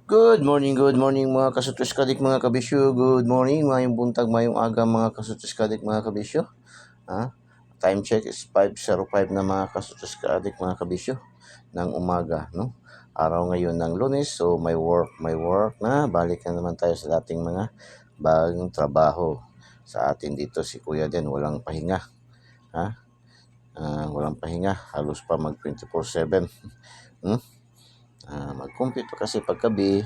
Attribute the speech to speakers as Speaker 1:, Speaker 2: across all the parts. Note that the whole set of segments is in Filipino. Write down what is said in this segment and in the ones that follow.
Speaker 1: Good morning mga kasutos kadik mga kabisyo. Good morning, mayong buntag, mayong aga mga kasutos kadik mga kabisyo. Time check is 5:05 na mga kasutos kadik mga kabisyo ng umaga, no? Araw ngayon ng Lunes, so may work na. Balik na naman tayo sa dating mga bagong trabaho. Sa atin dito si Kuya din, walang pahinga. Walang pahinga, halos pa mag 24/7. Mag-compute pa kasi paggabi.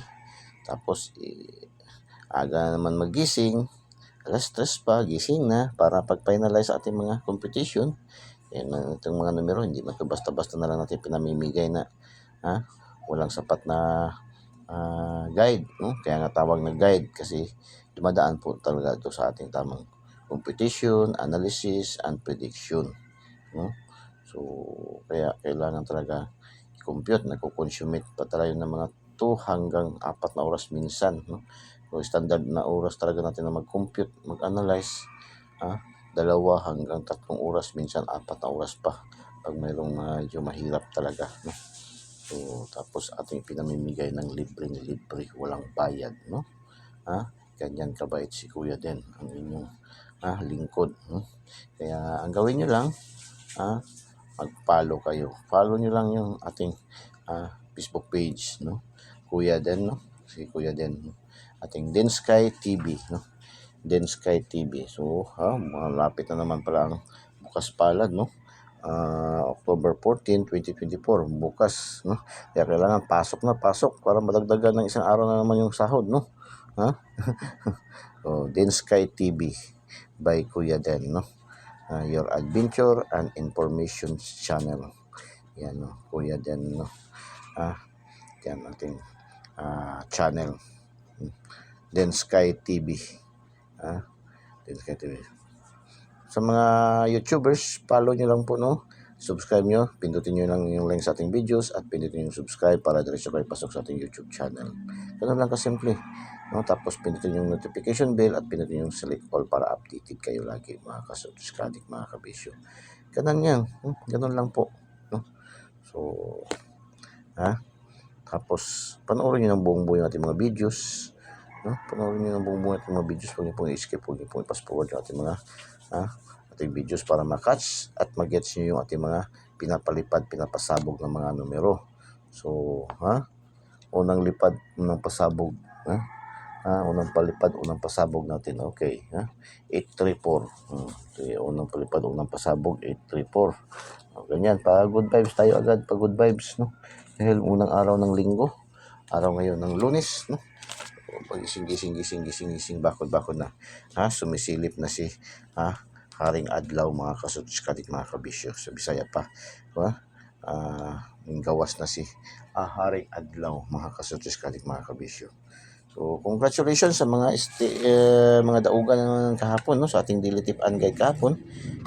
Speaker 1: Tapos, aga naman magising. Alas 3 pa, gising na para pag-finalize sa ating mga competition. Yan itong mga numero, hindi man ito basta-basta na lang natin pinamimigay na walang sapat na guide. No? Kaya nga tawag na guide kasi dumadaan po talaga ito sa ating tamang competition, analysis, and prediction. No? So, kaya kailangan talaga i-compute, nagko-consume pa talaga ng mga 2 hanggang 4 na oras minsan. No? So, standard na oras talaga natin na mag-compute, mag-analyze. 2 hanggang 3 oras, minsan 4 na oras pa pag mayroong medyo mahirap talaga. No? So, tapos ating pinamimigay ng libre, walang bayad. No? Ganyan kabait si Kuya din, ang inyong lingkod. No? Kaya ang gawin nyo lang, mag-follow kayo. Follow nyo lang yung ating Facebook page, no? Kuya Den, no? Si Kuya Den, no? Ating Densky TV, no? Densky TV. So, malapit na naman pala ang bukas palad, no? October 14, 2024, bukas, no? Kaya kailangan pasok para madagdagan ng isang araw na naman yung sahod, no? Densky TV by Kuya Den, no? Your adventure and information channel. Yan, no? Kuya Den, no? Yan ating channel. Densky TV. Densky TV. Sa mga YouTubers, follow nyo lang po, no? Subscribe nyo, pindutin nyo lang yung link sa ating videos at pindutin yung subscribe para diretso kayo pasok sa ating YouTube channel. Ganun lang kasimple. No? Tapos pindutin yung notification bell at pindutin yung select all para updated kayo lagi, mga kasuskadik, mga kabisyo. Ganun yan. Ganun lang po. No? So, tapos, panoorin nyo ng buong-buo yung ating mga videos. No? Panoorin nyo ng buong-buo yung ating mga videos. Huwag nyo pong i-skip, huwag nyo pong i-pass forward yung ating mga ating videos para makatch at mag-gets nyo yung ating mga pinapalipad, pinapasabog ng mga numero. So, unang lipad, unang pasabog. Unang palipad, unang pasabog natin. Okay. 834. Okay, unang palipad, unang pasabog, 834. Ganyan. Pa good vibes tayo agad. Pa good vibes, no? Dahil unang araw ng linggo. Araw ngayon ng Lunes, no? Gising, bakod na. Sumisilip na si Haring Adlaw, mga kasuskadik, mga kabisyo. Sa Bisaya pa. Gawas na si Haring Adlaw, mga kasuskadik, mga kabisyo. So, congratulations sa mga mga daugan ng kahapon, no, sa ating daily tip and guide kahapon.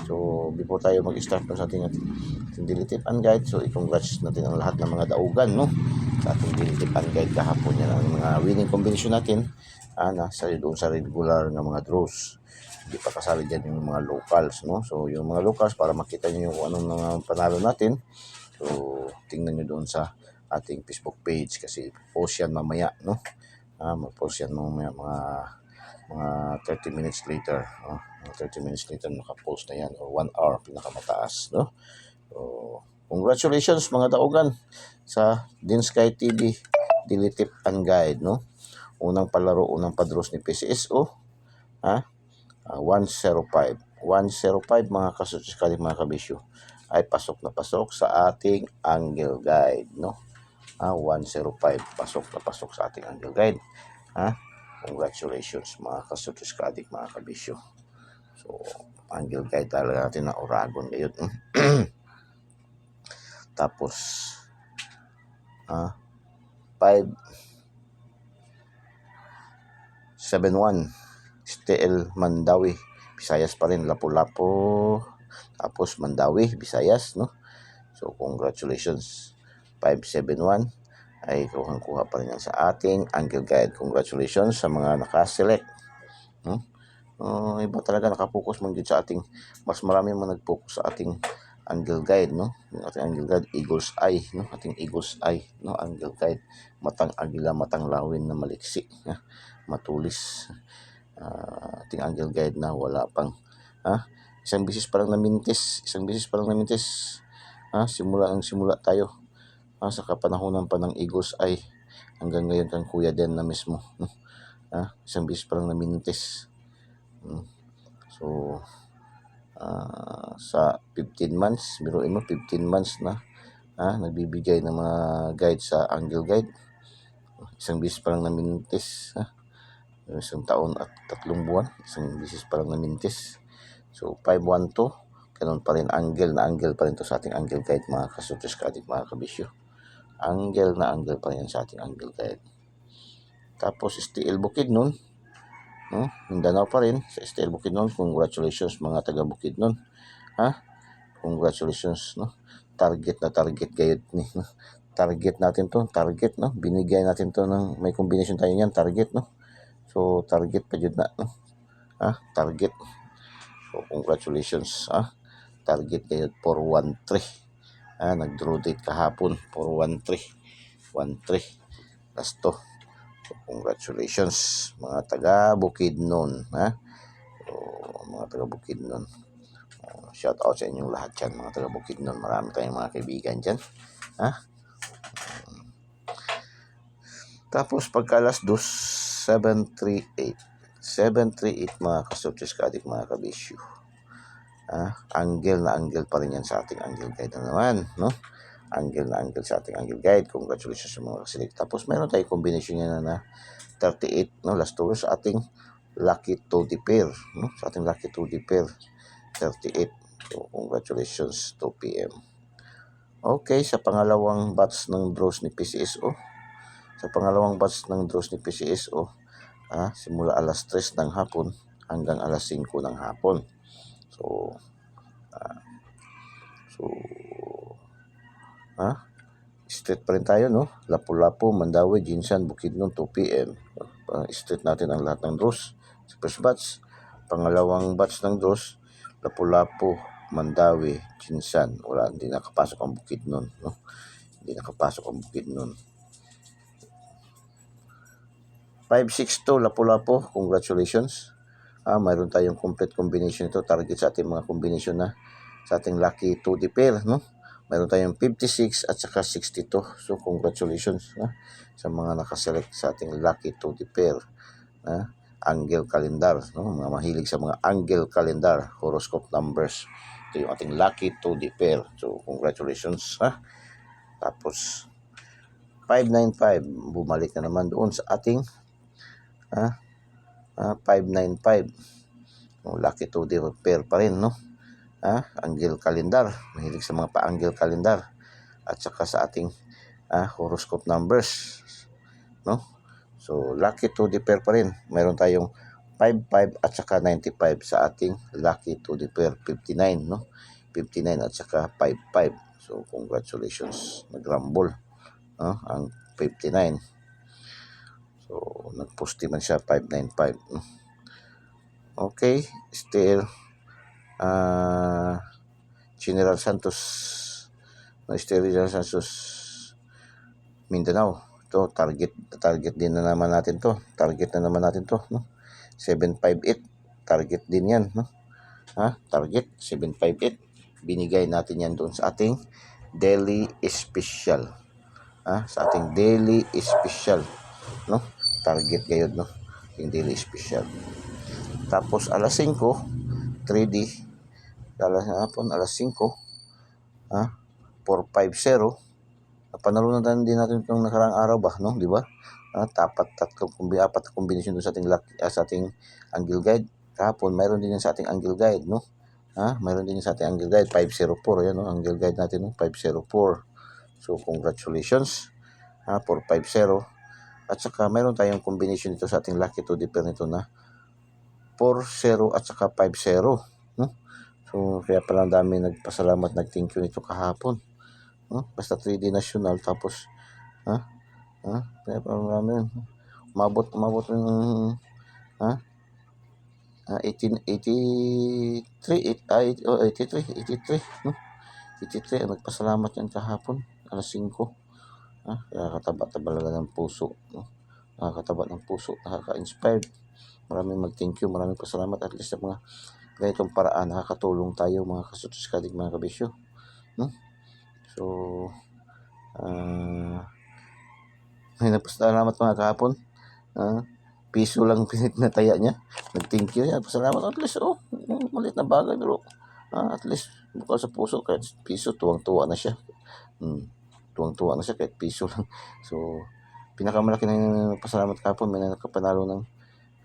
Speaker 1: So, before tayo mag-start sa ating daily tip and guide, so i-congrats natin ang lahat ng mga daugan, no, sa ating daily tip and guide kahapon. Yan ang mga winning combination natin nasa doon sa regular na mga draws. Hindi pa kasali dyan yung mga locals, no. So, yung mga locals, para makita nyo yung anong mga panalo natin, so, tingnan nyo doon sa ating Facebook page kasi post yan mamaya, no. Mag-post yan mga 30 minutes later. 30 minutes later nakapost na yan, or 1 hour pinakamataas, no? So, congratulations mga daugan sa Densky TV Daily Tip and Guide, no? Unang palaro, unang padros ni PCSO, 105 mga kasuskadik, mga kabisyo, ay pasok na pasok sa ating Angle Guide, no? 105 pasok sa ating Angle Guide. Congratulations mga kasuskadik, mga kabisyo. So, Angle Guide talaga natin na Oragon ngayon. Tapos 571 STL Mandawi, Visayas pa rin, Lapu-Lapu, tapos Mandawi, Visayas, no? So, congratulations. 571 ay kuha pa rin yan sa ating Angle Guide. Congratulations sa mga nakaselect. Iba talaga nakapokus man din sa ating, mas marami man nag-focus sa ating angle guide, no? Yung ating angle guide, eagle's eye, no? Ating eagle's eye, no? Angle guide, matang agila, matang lawin na maliksi, matulis. Ating angle guide na wala pang isang bisis pa lang namintis, simula tayo sa kapanahonan pa ng eagle's eye hanggang ngayon kang kuya din na mismo, no? Isang bisis pa lang namintis. So sa 15 months, biruin mo 15 months na nagbibigay ng mga guide sa angle guide. Isang bisis pa lang namintis, isang taon at 3 buwan, isang bisis pa lang namintis. So 512, ganun pa rin, angle pa rin to sa ating angle guide, mga kasutres ka ating mga kabisyo. Angle pa rin sa ating angle guide. Tapos STL Bukidnon, no? Mindanao pa rin sa STL Bukidnon. Congratulations mga taga Bukidnon. Congratulations, no? Target gayud ni, no? Target natin to, no? Binigay natin to ng may combination tayo niyan, target, no? So target pa jud na, no? Target. So congratulations, target gayud 413. Nag-draw date kahapon 413 last to. So congratulations mga taga Bukidnon, So mga taga Bukidnon, shout out sa inyong lahat dyan, mga taga Bukidnon. Marami tayong mga kaibigan dyan. Tapos pagka alas 2, 738 mga kasutres ka ating mga kabisyo. Angle pa rin yan sa ating angle guide na naman, no? Angle sa ating angle guide. Congratulations sa mga select. Tapos mayroon tayong combination niya na 38, no? Last two sa ating lucky 2D pair, no? Sa ating lucky 2D pair 38. So congratulations, 2 PM. Okay, sa pangalawang batch ng draws ni PCSO. Simula alas 3 ng hapon hanggang alas 5 ng hapon. So street pa rin tayo, no? Lapu-Lapu, Mandawi, Jinsan, Bukidnon, 2 PM. Street natin ang lahat ng draws sa first batch. Pangalawang batch ng draws, Lapu-Lapu, Mandawi, Jinsan. Hindi nakapasok ang Bukidnon, no? Hindi nakapasok ang Bukidnon. 562 Lapu-Lapu, congratulations. Mayroon tayong complete combination ito. Target sa ating mga combination na sa ating lucky 2D pair, no? Mayroon tayong 56 at saka 62. So congratulations sa mga nakaselect sa ating lucky 2D pair. Angle calendar, no? Mga mahilig sa mga angle calendar, horoscope numbers. Ito yung ating lucky 2D pair. So congratulations, Tapos 595, bumalik na naman doon sa ating 595. Lucky 2D pair pa rin, no? Angle calendar, mahilig sa mga pa-angle calendar at saka sa ating horoscope numbers, no? So lucky 2D pair pa rin. Mayroon tayong 55 at saka 95 sa ating lucky 2D pair, 59, no? 59 at saka 55. So congratulations, nagrumble, ang 59. So nagposti man siya 595, no? Okay, still General Santos, Mindanao. Ito, target din na naman natin to. No? 758, target din yan, no? Target 758. Binigay natin yan doon sa ating daily special. Sa ating daily special, no? Target gayud, no? Yung daily special. Tapos alas 5, 3D, alas 5, 450. Napanalunan din natin itong nakarang araw ba, no? Di ba? Apat na combination doon sa ating angle guide. Kahapon, mayroon din yan sa ating angle guide, no? Mayroon din yan sa ating angle guide, 504. Yan, no? Angle guide natin, no? 504. So, congratulations. 450. At saka, mayroon tayong combination dito sa ating lucky 2D pair nito na 40 at saka 50, no? So, kaya pala dami nagpasalamat, nag-thank you nito kahapon. Basta 3D national, tapos kaya pala dami. Umabot ng 83, no? 83 ang nagpasalamat yan kahapon, alas 5. Nakakataba talaga ng puso, no? Nakakataba ng puso, nakaka-inspired. Maraming mag-thank you, maraming pasalamat at least sa mga ganitong paraan nakakatulong tayo mga kasutuskadig, mga kabisyo, no? So, may nagpasalamat mga kahapon. Piso lang pinataya niya. Nag-thank you yan. Pasalamat at least, maliit na bagay pero at least bukal sa puso kahit piso, tuwang-tuwa na siya. Tuwang-tuwa na siya kahit piso lang. So, pinakamalaki na pasalamat kahapon, may nakapanalo ng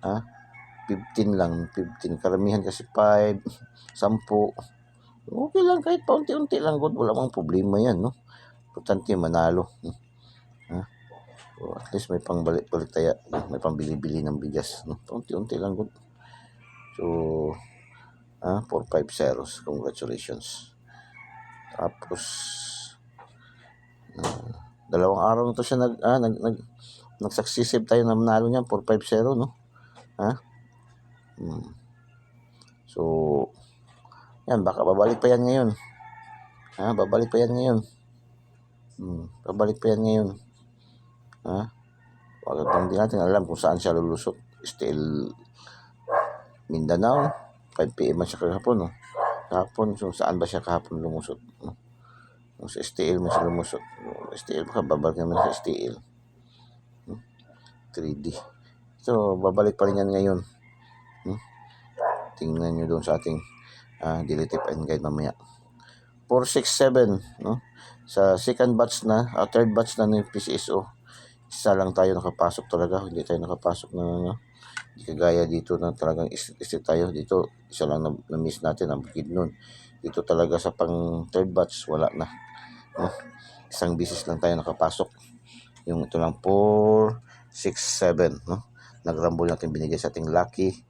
Speaker 1: 15 lang. 15. Karamihan kasi 5, 10. Okay lang kahit paunti-unti lang. God, wala mang problema yan, no? Importante manalo. So, at least may pangbalik-balik taya, may pambili-bili ng bigas, no? Paunti-unti lang, good. So, 4-5 zeros. Congratulations. Tapos, dalawang araw na to siya nag-successive tayo na manalo niya, 4-5-0, no? So, yan, baka babalik pa yan ngayon. Babalik pa yan ngayon. Babalik pa yan ngayon. Wag hindi natin alam kung saan siya lulusot. Still Mindanao, 5 PM siya kahapon, no? Kahapon, so saan ba siya kahapon lumusot? Kung sa STL man siya lumusot. STL, baka babalik naman sa STL. 3D. So, babalik pa rin yan ngayon. Tingnan nyo doon sa ating daily tip and guide mamaya. 467, no? Sa second batch na, third batch na ng PCSO, isa lang tayo nakapasok talaga. Hindi tayo nakapasok na, hindi kagaya dito na talagang isip tayo. Dito, isa lang na-miss natin ang Bukidnon. Dito talaga sa pang third batch, wala na. No? Isang bisis lang tayo nakapasok. Yung ito lang, 4, 6, 7, no? Nagrambol natin binigay sa ating lucky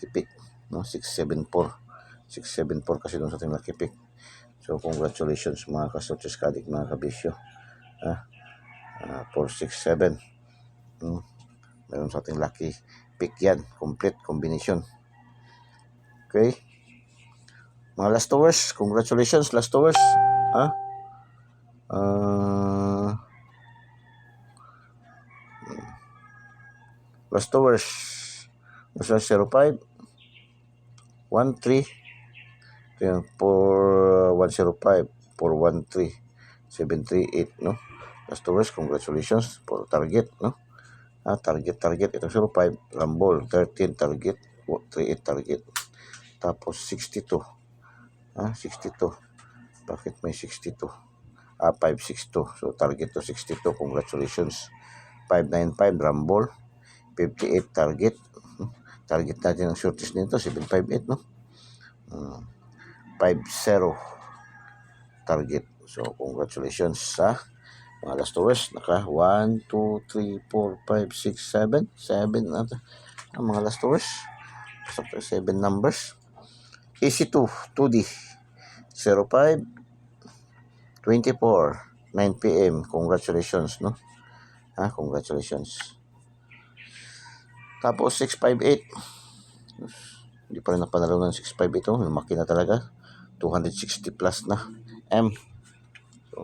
Speaker 1: pick, no? 674 kasi doon sa ating lucky pick. So, congratulations mga kasutuskadik, mga kabisyo. 467. Meron sa ating lucky pick yan. Complete combination. Okay. Mga last hours, congratulations, last hours. Last hours. Basta 05, 13, 4105, 413, 738, no? Last hours, congratulations for target, no? Target, itong 05, Rambol, 13 target, 38 target. Tapos 62. 62. Bakit may 62? 562. So target to 62. Congratulations. 595 Rambol, 58 target. Target natin ang shortest nito 758, no? 50 target. So congratulations sa mga last hours. Naka 1, 2, 3, 4, 5, 6, 7 ang mga last hours. So 7 numbers. EC2 2D 05, 24, 9 PM. Congratulations, no? Congratulations. Tapos 658. Hindi pa rin napanalo ng 658 ito. Lumaki na talaga. 260 plus na M. So,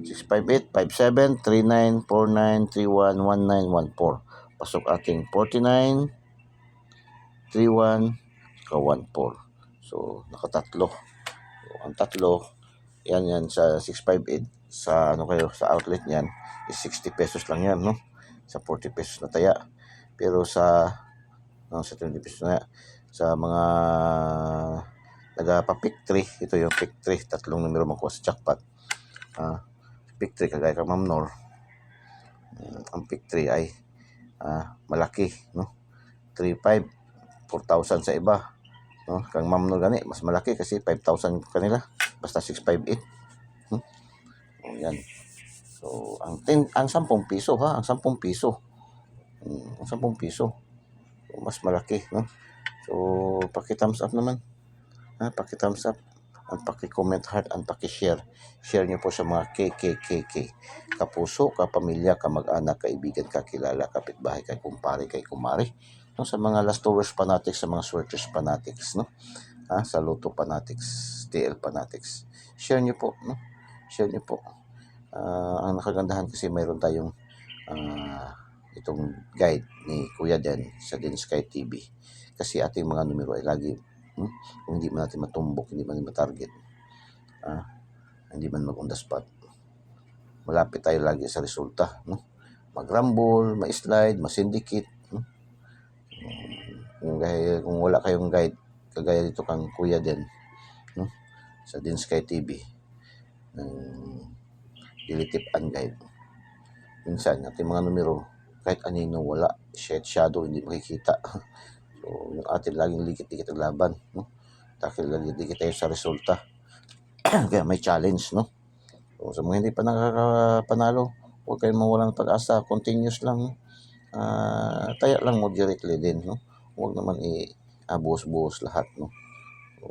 Speaker 1: 658, 57, 39, 49, 31, 19, 14. Pasok ating 49, 31, 14. So, nakatatlo. So, ang tatlo, yan sa 658. Sa sa outlet niyan is 60 pesos lang yan, no? Sa 40 pesos na taya. Pero sa 20 pesos na sa mga nagpa-pick 3, ito yung pick 3, tatlong numero makuha sa jackpot. Pick 3 kagaya kang Ma'am Nor, ang pick 3 ay malaki, no? 3,500, 4,000 sa iba, no? Kang Ma'am Nor gani mas malaki kasi 5,000 kanila, basta 658. Yan. So ang 10 piso, ang 10 piso. Ang 10 piso. So, mas malaki, no? So paki-thumbs up naman. Paki-thumbs up, ang paki-comment heart, ang paki-share. Share niyo po sa mga KKKK. Kapuso, kapamilya, kamag-anak, kaibigan, kakilala, kapitbahay, kay kumpare, kay kumari. No, sa mga last hours fanatics, sa mga sweaters fanatics, no? sa Lotto Fanatics, TL Fanatics. Share nyo po, no? Share nyo po. Ang nakagandahan kasi mayroon tayong itong guide ni Kuya Den sa Den Sky TV. Kasi ating mga numero ay lagi, kung hindi man natin matumbok, hindi man matarget, hindi man mag on the spot, malapit tayo lagi sa resulta, no? Mag-rumble, ma-slide, ma-syndicate, no? Kung wala kayong guide, kagaya dito kang Kuya Den, no? Sa Den Sky TV, Daily Tip and Guide, minsan ating mga numero, kahit anino, wala, shadow, hindi makikita. So, yung atin laging likit-likit ang laban, no? Dahil laging likit tayo sa resulta. Kaya may challenge, no? So, sa mga hindi pa nakakapanalo, huwag kayong mawalan ng pag-asa, continuous lang, taya lang moderately din, no? Huwag naman buhos-buhos lahat, no? So,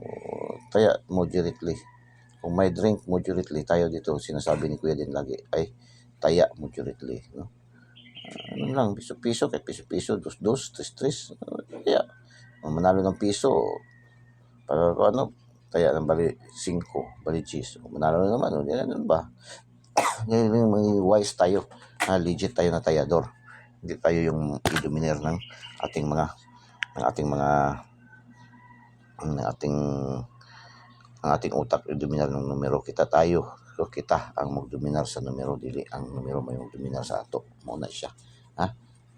Speaker 1: taya moderately. Kung may drink moderately, tayo dito sinasabi ni Kuya din lagi ay taya moderately, no? Ano lang, piso-piso, kahit piso-piso, dos-dos, tres-tres, kaya manalo ng piso, para taya ng bali 5, bali 10, manalo na naman, ano ba? Ngayon may wise tayo, legit tayo na tayador, hindi tayo yung i-domineer ng ating mga ang ating utak i-dominar ng numero. Kita tayo, so kita ang magdominar sa numero, dili ang numero may magdominar sa ato. Muna siya,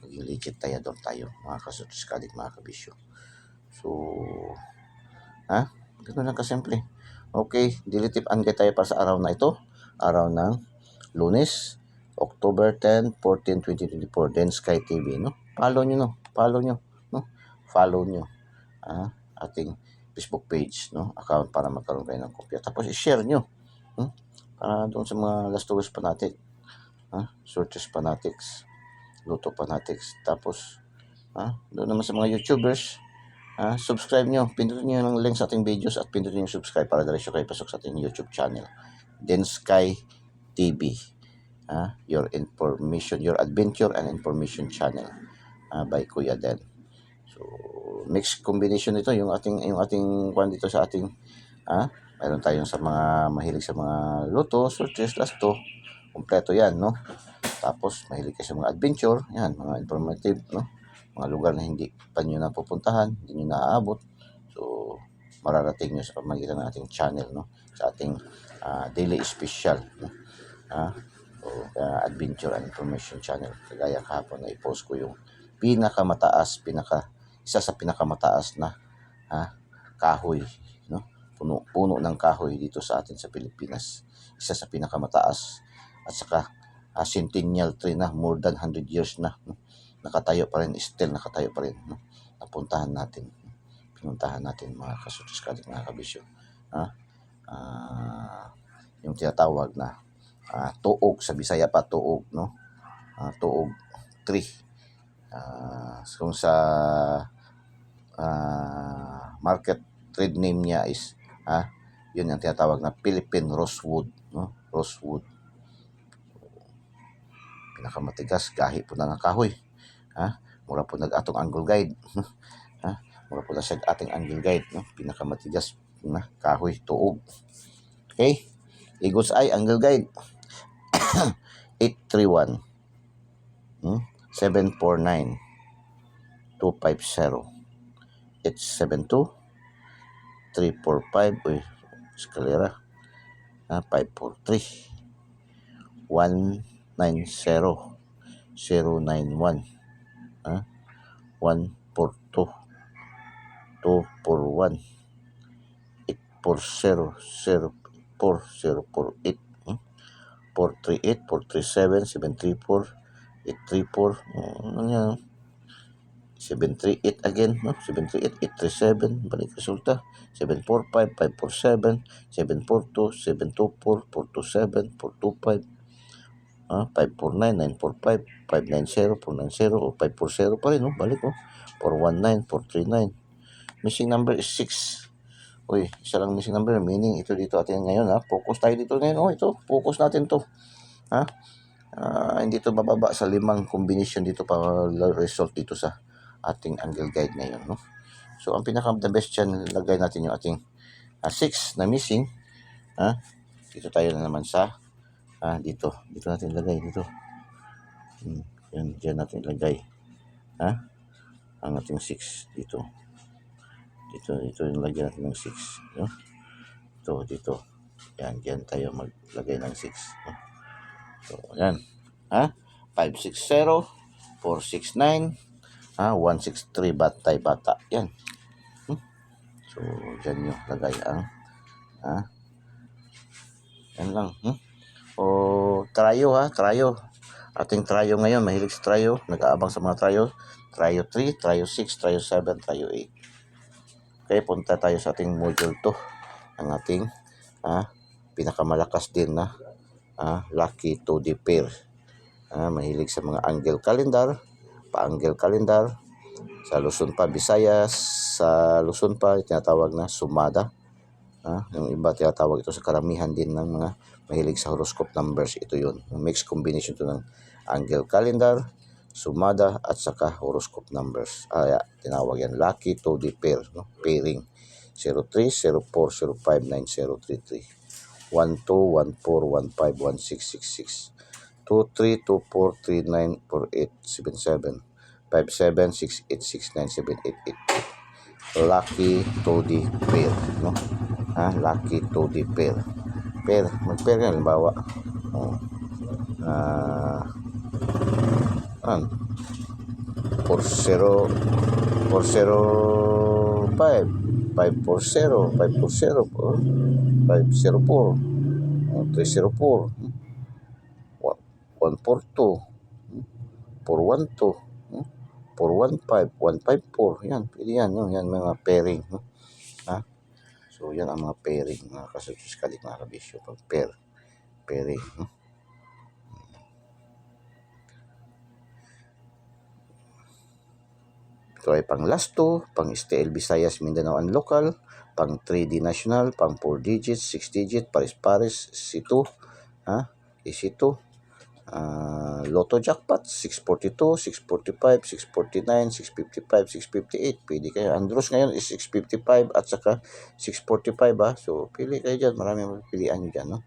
Speaker 1: maging legit tayador tayo, mga kasutuskadik, mga kabisyo. So ganoon lang kasimple. Okay, daily tip and guide tayo para sa araw na ito, araw ng Lunes, October 10, 14, 2024, Den Sky TV, no? Follow nyo, follow nyo ating Facebook page, no, account, para magkaroon kayo ng kopya. Tapos i-share nyo, para doon sa mga Lastowers Fanatic, Sortes Fanatics, Lotto Fanatics. Tapos doon naman sa mga YouTubers, subscribe nyo, pindutin nyo yung link sa ating videos at pindutin yung subscribe para diretso kayo pasok sa ating YouTube channel, Den Sky TV, your information, your adventure and information channel, by Kuya Den. So mixed combination nito, yung ating kwan dito sa ating mayroon tayong sa mga mahilig sa mga Lotto, Sortes, Lasto, kompleto yan, no? Tapos mahilig kayo sa mga adventure, yan, mga informative, no? Mga lugar na hindi pa nyo napupuntahan, hindi nyo naaabot, so mararating nyo sa pamagitan ng ating channel, no? Sa ating daily special, no? Adventure and information channel. Kagaya kahapon na i-post ko yung isa sa pinakamataas na kahoy, no? Puno ng kahoy dito sa atin sa Pilipinas. Isa sa pinakamataas, at saka centennial tree na, more than 100 years na, no? Nakatayo pa rin, still nakatayo pa rin, no? Pinuntahan natin mga kasutuskadik, mga kabisyo. Yung tinatawag na tuog, sa Bisaya pa tuog, no? Tuog tree. Kung sa market trade name niya is yun ang tinatawag na Philippine Rosewood, no? Rosewood, pinakamatigas, gahi po na ng kahoy, mura po nag-atong angle guide, mura po na siya ating angle guide, no? Pinakamatigas na kahoy, tuog. Okay, Eagles Eye angle guide 831 749 250 872 345, eskalera, 543 190 091, 142 241 840 04048, 438 437 734 834, ano yan, 738 again, no? 738 837, balik resulta 745 547 742 724 427 425, 549 945 590 490 o 540 pa rin, no? Balik, 419 439. Missing number is 6. Isa lang missing number, meaning ito dito atin ngayon, focus tayo dito ngayon. Ito, focus natin to, hindi to bababa sa 5 combination dito para result dito sa ating angle guide ngayon, no? So, ang pinaka the best dyan, lagay natin yung ating 6 na missing. Dito tayo na naman sa dito natin lagay dito. Yan, dyan natin lagay ang ating 6 dito yung lagyan natin ng 6, no? Dito yan, dyan tayo maglagay ng 6, no? So yan 560 469 163 bata yan. So dyan yung lagay ang yan lang. Trayo ating trayo ngayon, mahilig sa trayo, nag-aabang sa mga trayo 3, trayo 6, trayo 7, trayo 8. Okay, punta tayo sa ating module 2, ang ating pinakamalakas din na lucky 2D pair. Mahilig sa mga angle calendar, pa-angle calendar, sa Luzon pa, Visayas, sa Luzon pa tinatawag na sumada. Yung iba tinatawag ito sa karamihan din ng mga mahilig sa horoscope numbers. Ito yun, mixed combination to ng angle calendar, sumada at saka horoscope numbers. Tinawag yan lucky 2D pair, no? Pairing 03, 04, 05, 9033, 12, 14, 15, 16, 66, 23, 24, 39, 48, 77, 57, 68, 69, 78, 88. Lucky 2D pair, no? Lucky 2D pair. Mag-pair yan, halimbawa 40 405 540 540 504 304 142 412 415 154. Yan, pwede yan, no? Yan mga pairing, no? So yan ang mga pairing, mga kasususkalik, mga kabisyo, pag pairing, no? Ito ay pang last 2, pang STL Visayas, Mindanao and local, pang 3D national, pang 4 digits, 6 digit, pares-pares, C2, EC2, Lotto jackpot 642, 645, 649, 655, 658. Pwede kayo. Ang draws ngayon is 655 at saka 645, So pili kayo dyan. Maraming pilihan nyo dyan, no?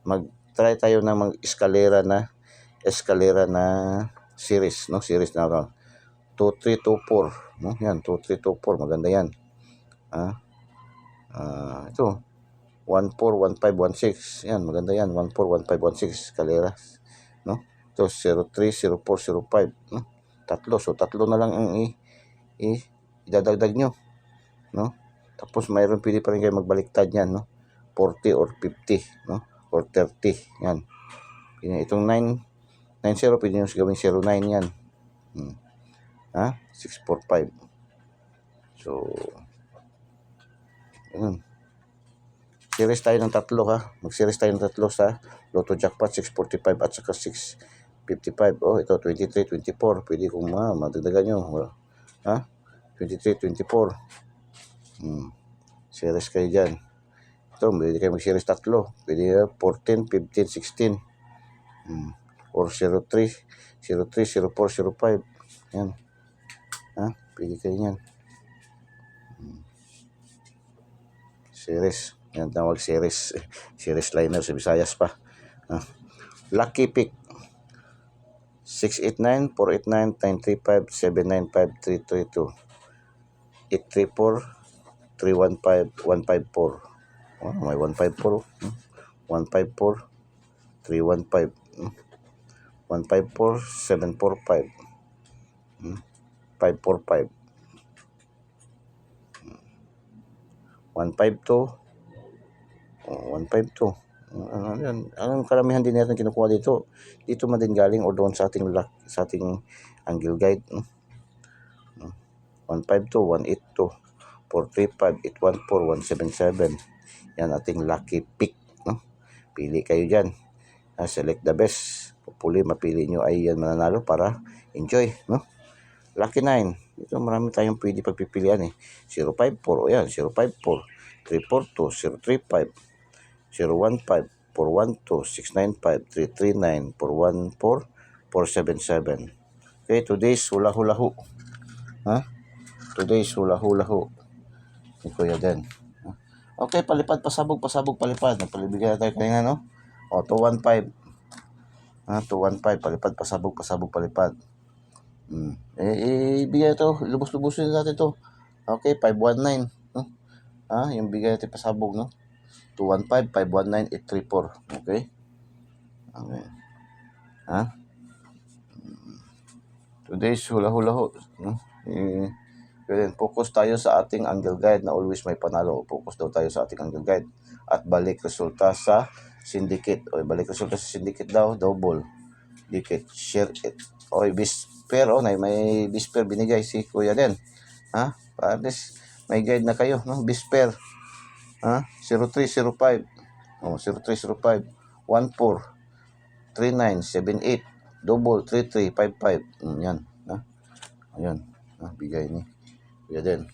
Speaker 1: Mag-try tayo na mag-escalera na series, no? Series na 2324, no? Yan, 2324. Maganda yan. Ito 141516. Yan, maganda yan. 141516 escalera, no? Ito 03, 04, 05, no? Tatlo. So tatlo na lang ang idadagdag nyo, no? Tapos mayroon, pwede pa rin kayo magbaliktad yan, no? 40 or 50, no? Or 30. Yan. Itong 990, pwede nyo gawing 09 yan. 645. So yun. Series tayo ng tatlo, Mag-series tayo ng tatlo sa Lotto Jackpot 645 at saka 655. Ito 23, 24. Pwede kung madagdagan nyo. 23, 24. Series kayo dyan. Ito, pwede kayo mag-series tatlo. Pwede 14, 15, 16. Or 03, 04, 05. Yan. Pwede kayo yan. Series. Yan, tawag series. Series liner sa Visayas pa. Lucky pick 689, 489, 935, 795, 332, 834, 315, 154. May 154. 154, 315, 154, 745, 545, 152, 152. Ang karamihan din natin kinukuha dito man din galing o doon sa ating angle guide, 152, 182, 435, 814, 177. Yan ating lucky pick, no? Pili kayo dyan. Select the best. Hopefully mapili nyo ay yan mananalo para enjoy, no? Lucky 9. Ito marami tayong pwede pagpipilian 054, yan, 054, 342, 035, 015, 412, 695, 339, 414, 477. Okay, today's hula-hula ho. Today's hula-hula ho. Ni Kuya Den. Okay, palipad, pasabog, palipad. Nagpalibigay na tayo kanina, no? O, 215. 215, palipad, pasabog, palipad. Ibigay ito, lubos-lubusin natin ito. Okay, 519, no? Yung bigay natin pasabog, no? 215, 519, 834. Okay? Okay. Today's hula-hula ho, no? Focus tayo sa ating angle guide na always may panalo. Focus daw tayo sa ating angle guide. At balik resulta sa syndicate. O, balik resulta sa syndicate daw, double. Dikit, share it. O, bisper, may bisper binigay si Kuya Den. At least, may guide na kayo, no? Bisper. 0305. 0305. 14. 3978. Double 3355. Yan. Ayan. Bigay ni Kuya Den.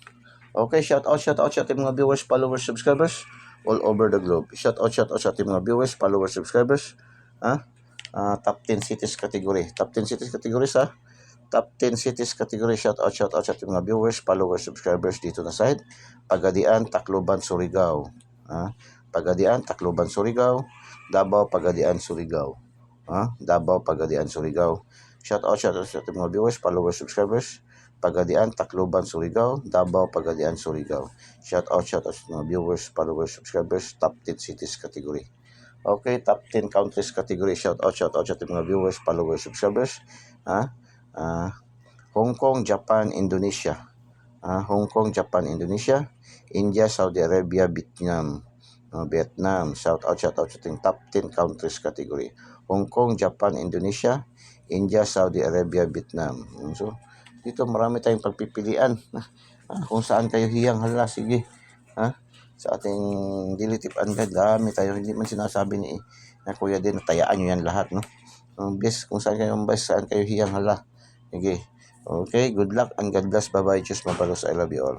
Speaker 1: Okay, shout out sa mga viewers, followers, subscribers all over the globe. Shout out sa mga viewers, followers, subscribers. Top 10 cities category. Top 10 cities category sa Top 10 cities category. Shout out sa mga viewers, followers, subscribers dito na side. Pagadian, Tacloban, Surigao. Pagadian, Tacloban, Surigao. Davao, Pagadian, Surigao. Davao, Pagadian, Surigao. Shout out sa mga viewers, followers, subscribers. Pagadian, Tacloban, Surigao. Davao, Pagadian, Surigao. Shout out sa mga viewers, followers, subscribers. Top 10 cities category. Okay, top 10 countries category. Shout out sa mga viewers, followers, subscribers. Hong Kong, Japan, Indonesia. Hong Kong, Japan, Indonesia. India, Saudi Arabia, Vietnam. Vietnam. Shout out sa ating top 10 countries category. Hong Kong, Japan, Indonesia, India, Saudi Arabia, Vietnam. So, dito marami tayong pagpipilian. Kung saan kayo hiyang, hala, sige. Sa ating daily tip and guide, dami tayo. Hindi man sinasabi ni Kuya Den, tayaan nyo yan lahat, no? Best, kung saan kayo saan kayo hiyang, hala. Sige. Okay, good luck and God bless. Bye-bye. Just mabalos. I love you all.